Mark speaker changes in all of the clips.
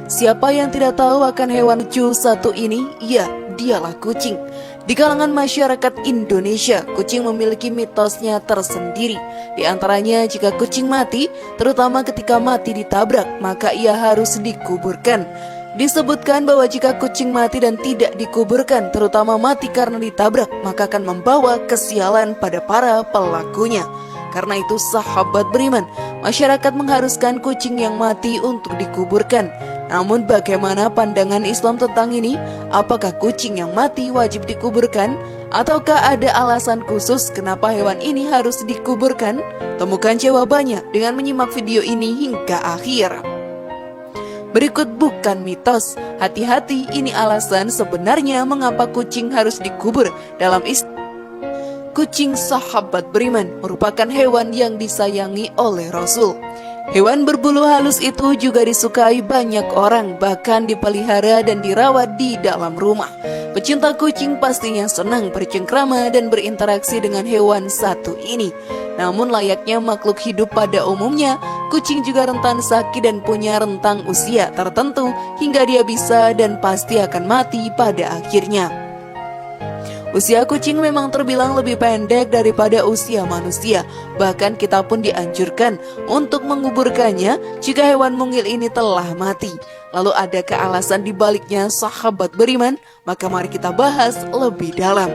Speaker 1: Siapa yang tidak tahu akan hewan lucu satu ini? Ya, dialah kucing. Di kalangan masyarakat Indonesia, kucing memiliki mitosnya tersendiri. Di antaranya, jika kucing mati, terutama ketika mati ditabrak, maka ia harus dikuburkan. Disebutkan bahwa jika kucing mati dan tidak dikuburkan, terutama mati karena ditabrak, maka akan membawa kesialan pada para pelakunya. Karena itu, sahabat beriman, masyarakat mengharuskan kucing yang mati untuk dikuburkan. Namun bagaimana pandangan Islam tentang ini? Apakah kucing yang mati wajib dikuburkan? Ataukah ada alasan khusus kenapa hewan ini harus dikuburkan? Temukan jawabannya dengan menyimak video ini hingga akhir. Berikut bukan mitos. Hati-hati, ini alasan sebenarnya mengapa kucing harus dikubur dalam Islam. Kucing, sahabat beriman, merupakan hewan yang disayangi oleh Rasul. Hewan berbulu halus itu juga disukai banyak orang, bahkan dipelihara dan dirawat di dalam rumah. Pecinta kucing pastinya senang bercengkrama dan berinteraksi dengan hewan satu ini. Namun layaknya makhluk hidup pada umumnya, kucing juga rentan sakit dan punya rentang usia tertentu hingga dia bisa dan pasti akan mati pada akhirnya. Usia kucing memang terbilang lebih pendek daripada usia manusia. Bahkan kita pun dianjurkan untuk menguburkannya jika hewan mungil ini telah mati. Lalu adakah alasan dibaliknya, sahabat beriman? Maka mari kita bahas lebih dalam.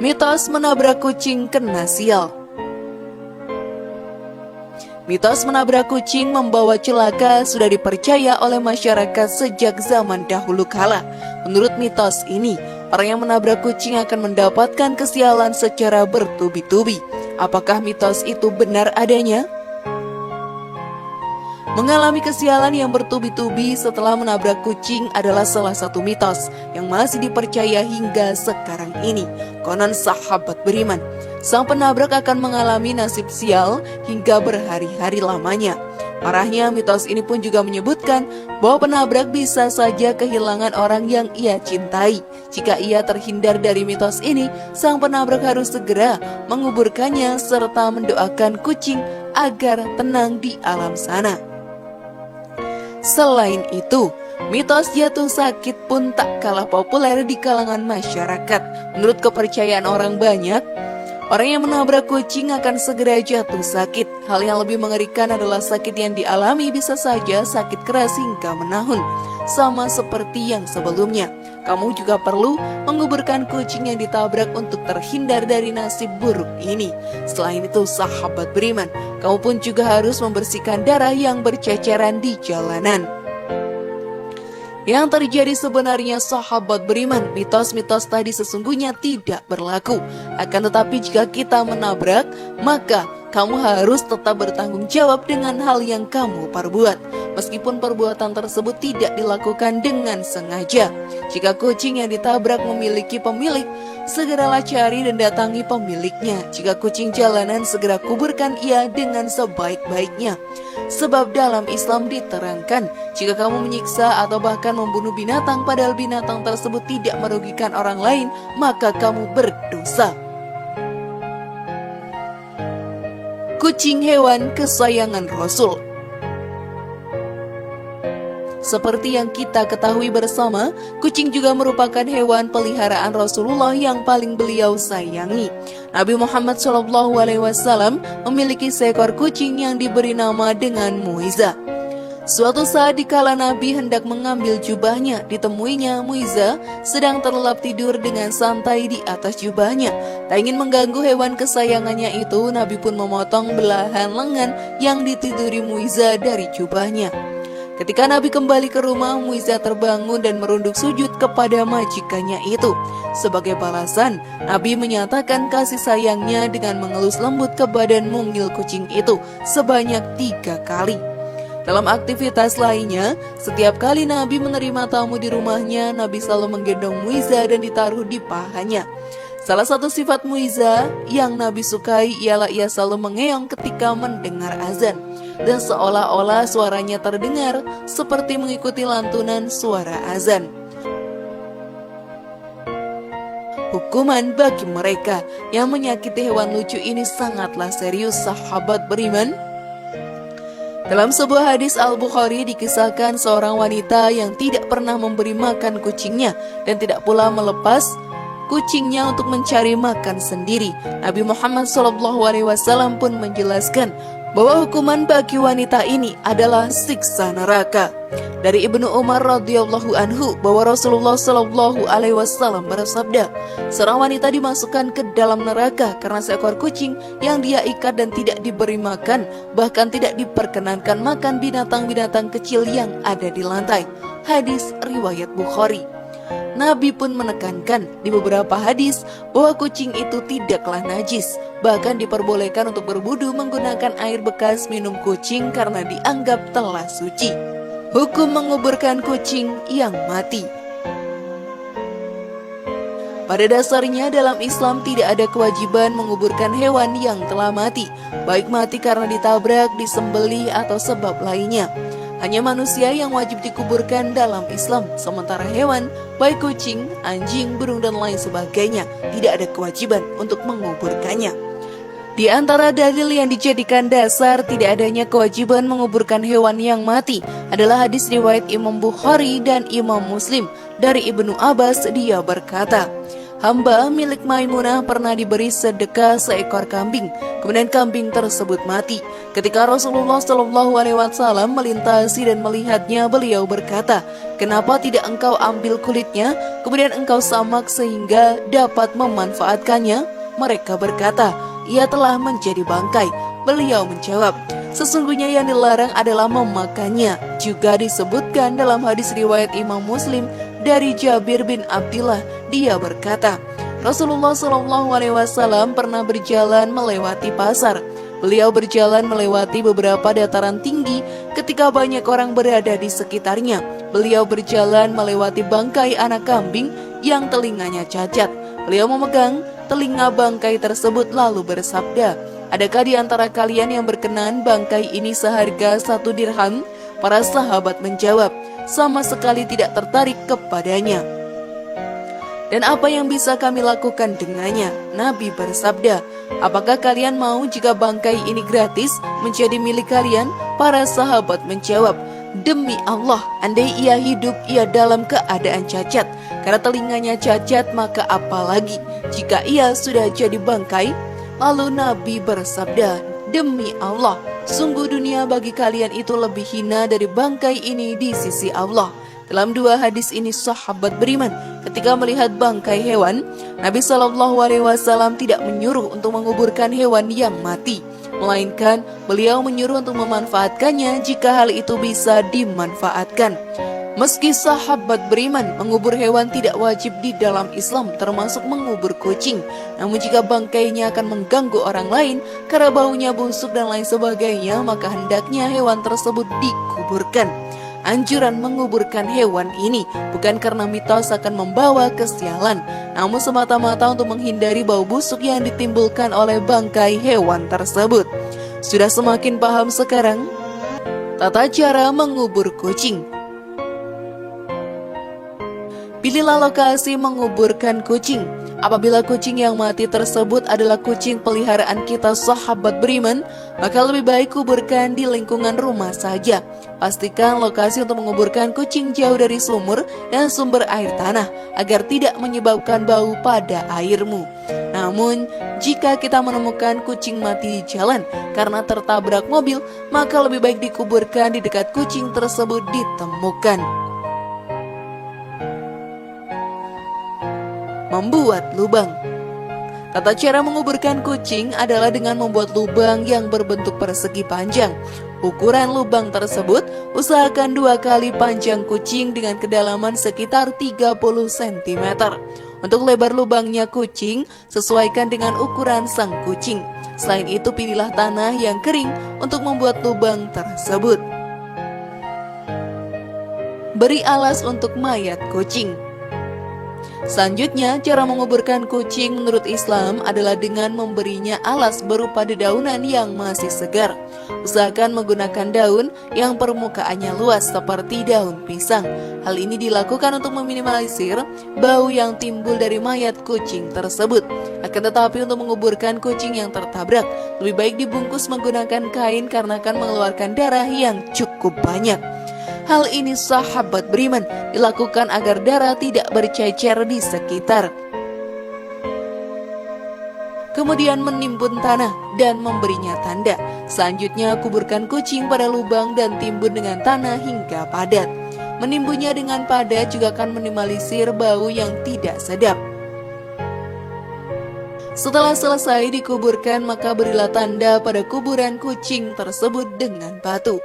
Speaker 1: Mitos menabrak kucing kena sial. Mitos menabrak kucing membawa celaka sudah dipercaya oleh masyarakat sejak zaman dahulu kala. Menurut mitos ini, orang yang menabrak kucing akan mendapatkan kesialan secara bertubi-tubi. Apakah mitos itu benar adanya? Mengalami kesialan yang bertubi-tubi setelah menabrak kucing adalah salah satu mitos yang masih dipercaya hingga sekarang ini. Konon sahabat beriman, sang penabrak akan mengalami nasib sial hingga berhari-hari lamanya. Parahnya, mitos ini pun juga menyebutkan bahwa penabrak bisa saja kehilangan orang yang ia cintai. Jika ia terhindar dari mitos ini, sang penabrak harus segera menguburkannya serta mendoakan kucing agar tenang di alam sana. Selain itu, mitos jatuh sakit pun tak kalah populer di kalangan masyarakat. Menurut kepercayaan orang banyak, orang yang menabrak kucing akan segera jatuh sakit. Hal yang lebih mengerikan adalah sakit yang dialami bisa saja sakit keras hingga menahun. Sama seperti yang sebelumnya, kamu juga perlu menguburkan kucing yang ditabrak untuk terhindar dari nasib buruk ini. Selain itu, sahabat beriman, kamu pun juga harus membersihkan darah yang berceceran di jalanan. Yang terjadi sebenarnya, sahabat beriman, mitos-mitos tadi sesungguhnya tidak berlaku. Akan tetapi jika kita menabrak, maka kamu harus tetap bertanggung jawab dengan hal yang kamu perbuat. Meskipun perbuatan tersebut tidak dilakukan dengan sengaja. Jika kucing yang ditabrak memiliki pemilik, segeralah cari dan datangi pemiliknya. Jika kucing jalanan, segera kuburkan ia dengan sebaik-baiknya. Sebab dalam Islam diterangkan, jika kamu menyiksa atau bahkan membunuh binatang padahal binatang tersebut tidak merugikan orang lain, maka kamu berdosa. Kucing, hewan kesayangan Rasul. Seperti yang kita ketahui bersama, kucing juga merupakan hewan peliharaan Rasulullah yang paling beliau sayangi. Nabi Muhammad SAW memiliki seekor kucing yang diberi nama dengan Muiza. Suatu saat dikala Nabi hendak mengambil jubahnya, ditemuinya Muiza sedang terlelap tidur dengan santai di atas jubahnya. Tak ingin mengganggu hewan kesayangannya itu, Nabi pun memotong belahan lengan yang ditiduri Muiza dari jubahnya. Ketika Nabi kembali ke rumah, Muiza terbangun dan merunduk sujud kepada majikannya itu. Sebagai balasan, Nabi menyatakan kasih sayangnya dengan mengelus lembut ke badan mungil kucing itu sebanyak 3 kali. Dalam aktivitas lainnya, setiap kali Nabi menerima tamu di rumahnya, Nabi selalu menggendong Muiza dan ditaruh di pahanya. Salah satu sifat Muiza yang Nabi sukai ialah ia selalu mengeong ketika mendengar azan. Dan seolah-olah suaranya terdengar seperti mengikuti lantunan suara azan. Hukuman bagi mereka yang menyakiti hewan lucu ini sangatlah serius, sahabat beriman. Dalam sebuah hadis Al-Bukhari dikisahkan seorang wanita yang tidak pernah memberi makan kucingnya dan tidak pula melepas kucingnya untuk mencari makan sendiri. Nabi Muhammad SAW pun menjelaskan bahwa hukuman bagi wanita ini adalah siksa neraka. Dari Ibnu Umar radhiyallahu anhu bahwa Rasulullah SAW bersabda, seorang wanita dimasukkan ke dalam neraka karena seekor kucing yang dia ikat dan tidak diberi makan, bahkan tidak diperkenankan makan binatang-binatang kecil yang ada di lantai. Hadis riwayat Bukhari. Nabi pun menekankan di beberapa hadis bahwa kucing itu tidaklah najis, bahkan diperbolehkan untuk berwudu menggunakan air bekas minum kucing karena dianggap telah suci. Hukum menguburkan kucing yang mati. Pada dasarnya dalam Islam tidak ada kewajiban menguburkan hewan yang telah mati, baik mati karena ditabrak, disembelih atau sebab lainnya. Hanya manusia yang wajib dikuburkan dalam Islam, sementara hewan, baik kucing, anjing, burung dan lain sebagainya, tidak ada kewajiban untuk menguburkannya. Di antara dalil yang dijadikan dasar tidak adanya kewajiban menguburkan hewan yang mati adalah hadis riwayat Imam Bukhari dan Imam Muslim dari Ibnu Abbas. Dia berkata, hamba milik Maimunah pernah diberi sedekah seekor kambing, kemudian kambing tersebut mati. Ketika Rasulullah SAW melintasi dan melihatnya, beliau berkata, kenapa tidak engkau ambil kulitnya, kemudian engkau samak sehingga dapat memanfaatkannya? Mereka berkata, ia telah menjadi bangkai. Beliau menjawab, sesungguhnya yang dilarang adalah memakannya. Juga disebutkan dalam hadis riwayat Imam Muslim dari Jabir bin Abdillah, dia berkata, Rasulullah SAW pernah berjalan melewati pasar. Beliau berjalan melewati beberapa dataran tinggi ketika banyak orang berada di sekitarnya. Beliau berjalan melewati bangkai anak kambing yang telinganya cacat. Beliau memegang telinga bangkai tersebut lalu bersabda, adakah di antara kalian yang berkenan bangkai ini seharga 1 dirham? Para sahabat menjawab, sama sekali tidak tertarik kepadanya. Dan apa yang bisa kami lakukan dengannya? Nabi bersabda, apakah kalian mau jika bangkai ini gratis menjadi milik kalian? Para sahabat menjawab, demi Allah, andai ia hidup, ia dalam keadaan cacat. Karena telinganya cacat, maka apalagi jika ia sudah jadi bangkai? Lalu Nabi bersabda, demi Allah, sungguh dunia bagi kalian itu lebih hina dari bangkai ini di sisi Allah. Dalam dua hadis ini sahabat beriman ketika melihat bangkai hewan, Nabi SAW tidak menyuruh untuk menguburkan hewan yang mati, melainkan beliau menyuruh untuk memanfaatkannya jika hal itu bisa dimanfaatkan. Meski sahabat beriman mengubur hewan tidak wajib di dalam Islam, termasuk mengubur kucing, namun jika bangkainya akan mengganggu orang lain karena baunya busuk dan lain sebagainya, maka hendaknya hewan tersebut dikuburkan. Anjuran menguburkan hewan ini bukan karena mitos akan membawa kesialan, namun semata-mata untuk menghindari bau busuk yang ditimbulkan oleh bangkai hewan tersebut. Sudah semakin paham sekarang tata cara mengubur kucing. Pilihlah lokasi menguburkan kucing. Apabila kucing yang mati tersebut adalah kucing peliharaan kita sahabat beriman, maka lebih baik kuburkan di lingkungan rumah saja. Pastikan lokasi untuk menguburkan kucing jauh dari sumur dan sumber air tanah agar tidak menyebabkan bau pada airmu. Namun, jika kita menemukan kucing mati di jalan karena tertabrak mobil, maka lebih baik dikuburkan di dekat kucing tersebut ditemukan. Membuat lubang. Tata cara menguburkan kucing adalah dengan membuat lubang yang berbentuk persegi panjang. Ukuran lubang tersebut usahakan 2 kali panjang kucing dengan kedalaman sekitar 30 cm. Untuk lebar lubangnya kucing, sesuaikan dengan ukuran sang kucing. Selain itu, pilihlah tanah yang kering untuk membuat lubang tersebut. Beri alas untuk mayat kucing. Selanjutnya, cara menguburkan kucing menurut Islam adalah dengan memberinya alas berupa dedaunan yang masih segar. Usahakan menggunakan daun yang permukaannya luas seperti daun pisang. Hal ini dilakukan untuk meminimalisir bau yang timbul dari mayat kucing tersebut. Akan tetapi untuk menguburkan kucing yang tertabrak, lebih baik dibungkus menggunakan kain karena akan mengeluarkan darah yang cukup banyak. Hal ini sahabat beriman dilakukan agar darah tidak bercecer di sekitar. Kemudian menimbun tanah dan memberinya tanda. Selanjutnya kuburkan kucing pada lubang dan timbun dengan tanah hingga padat. Menimbunnya dengan padat juga akan minimalisir bau yang tidak sedap. Setelah selesai dikuburkan, maka berilah tanda pada kuburan kucing tersebut dengan batu.